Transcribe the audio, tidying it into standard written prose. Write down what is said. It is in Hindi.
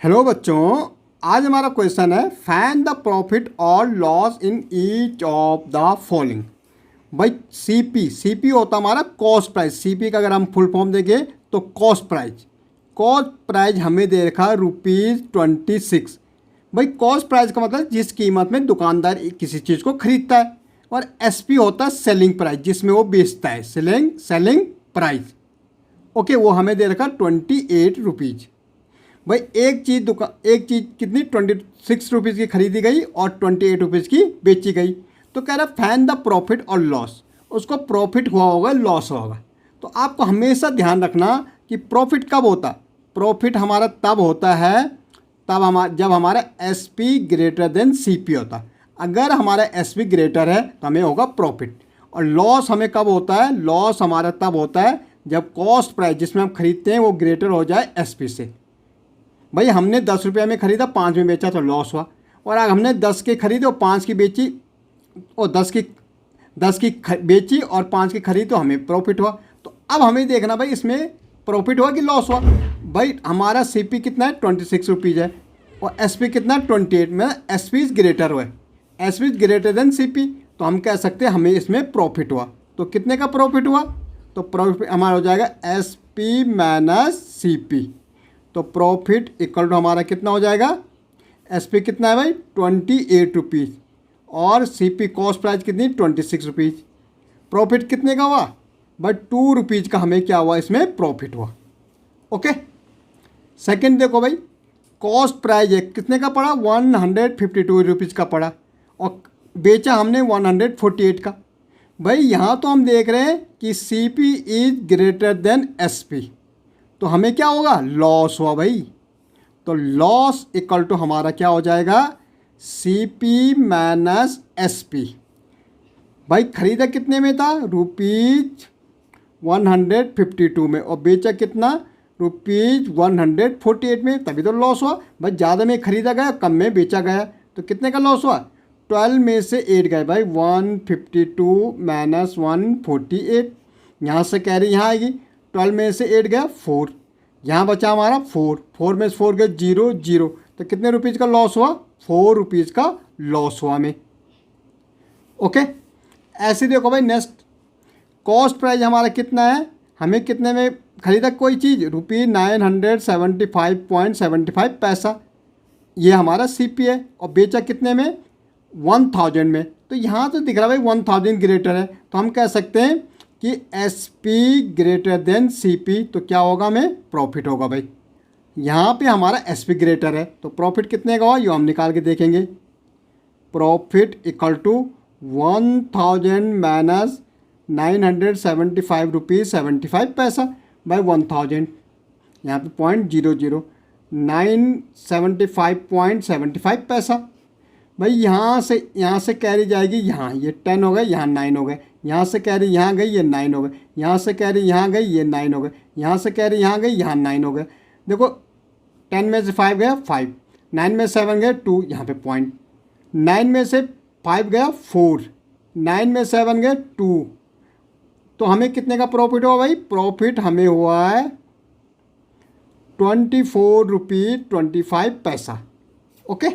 हेलो बच्चों, आज हमारा क्वेश्चन है फाइंड द प्रॉफिट और loss in each of the following. भाई सीपी होता हमारा कॉस्ट प्राइस। सीपी का अगर हम फुल फॉर्म देंगे तो कॉस्ट प्राइस हमें दे रखा है ₹26। भाई कॉस्ट प्राइस का मतलब जिस कीमत में दुकानदार किसी चीज़ को खरीदता है, और एसपी होता है सेलिंग प्राइस, जिसमें वो बेचता है। सेलिंग प्राइस ओके, वो हमें दे रखा ₹28। भाई एक चीज़ कितनी ₹26 की खरीदी गई और ₹28 की बेची गई। तो कह रहा फाइंड द प्रॉफिट और लॉस। उसको प्रॉफिट हुआ होगा, लॉस होगा। तो आपको हमेशा ध्यान रखना कि प्रॉफिट कब होता। प्रॉफिट हमारा तब होता है जब हमारा S P greater than C P होता। अगर हमारा एस पी ग्रेटर है तो हमें होगा प्रॉफिट। और लॉस हमें कब होता है? लॉस हमारा तब होता है जब कॉस्ट प्राइस जिसमें हम खरीदते हैं वो ग्रेटर हो जाए एस पी से। भाई हमने 10 रुपये में ख़रीदा, 5 में बेचा तो लॉस हुआ। और अगर हमने 10 के खरीदे और 5 की बेची और 10 की बेची और 5 की खरीदी तो हमें प्रॉफिट हुआ। तो अब हमें देखना भाई इसमें प्रॉफिट हुआ कि लॉस हुआ। भाई हमारा सीपी कितना है? ₹26 है और एसपी कितना है? 28 में। एसपी इज ग्रेटर हुआ, SP is greater then CP, तो हम कह सकते हैं हमें इसमें प्रॉफिट हुआ। तो कितने का प्रॉफिट हुआ? तो प्रॉफिट हमारा हो जाएगा S P minus C P. तो प्रॉफिट इक्वल टू हमारा कितना हो जाएगा? एस पी कितना है भाई? ₹28 और सी पी कॉस्ट प्राइस कितनी? ₹26। प्रॉफिट कितने का हुआ? बट ₹2 का हमें क्या हुआ? इसमें प्रॉफिट हुआ। ओके, सेकंड देखो भाई, कॉस्ट प्राइस है कितने का पड़ा? ₹152 का पड़ा और बेचा हमने 148 का। भाई यहाँ तो हम देख रहे हैं कि C P is greater than S P, तो हमें क्या होगा? लॉस हुआ भाई। तो लॉस इक्वल टू हमारा क्या हो जाएगा? C P minus S P. भाई खरीदा कितने में था? ₹152 में और बेचा कितना? ₹148 में, तभी तो लॉस हुआ। भाई ज़्यादा में खरीदा गया, कम में बेचा गया, तो कितने का लॉस हुआ? 12 में से 8 गए भाई, 152 माइनस 148। यहाँ से कैरी यहाँ आएगी, 12 में से 8 गया 4, यहाँ बचा हमारा 4 में से 4 गए 0 0, तो कितने रुपीज़ का लॉस हुआ? ₹4 का लॉस हुआ हमें। ओके, ऐसे देखो भाई नेक्स्ट, कॉस्ट प्राइस हमारा कितना है? हमें कितने में खरीदा कोई चीज़? ₹975.75। ये हमारा सीपी है और बेचा कितने में? 1000 में। तो यहाँ तो दिख रहा है भाई 1000 ग्रेटर है, तो हम कह सकते हैं कि S P greater than C P, तो क्या होगा? हमें प्रॉफिट होगा भाई। यहाँ पे हमारा एस पी ग्रेटर है तो प्रॉफिट कितने का होगा? ये हम निकाल के देखेंगे। Profit equal to 1000 minus ₹975.75 by 1000। यहाँ पे .00 975.75। भाई यहाँ से कैरी जाएगी यहाँ, ये 10 हो गए, यहाँ 9 हो गए, यहाँ से कैरी यहाँ गई, ये 9 हो गए, यहाँ से कैरी यहाँ गई, ये 9 हो गए, यहाँ से कैरी यहाँ गई, यहाँ 9 हो गए। देखो 10 में से 5 गया 5, 9 में 7 गए 2, यहाँ पे पॉइंट, 9 में से 5 गया 4, 9 में 7 गए 2, तो हमें कितने का प्रॉफिट हुआ भाई? प्रॉफिट हमें हुआ है ₹24.25। ओके।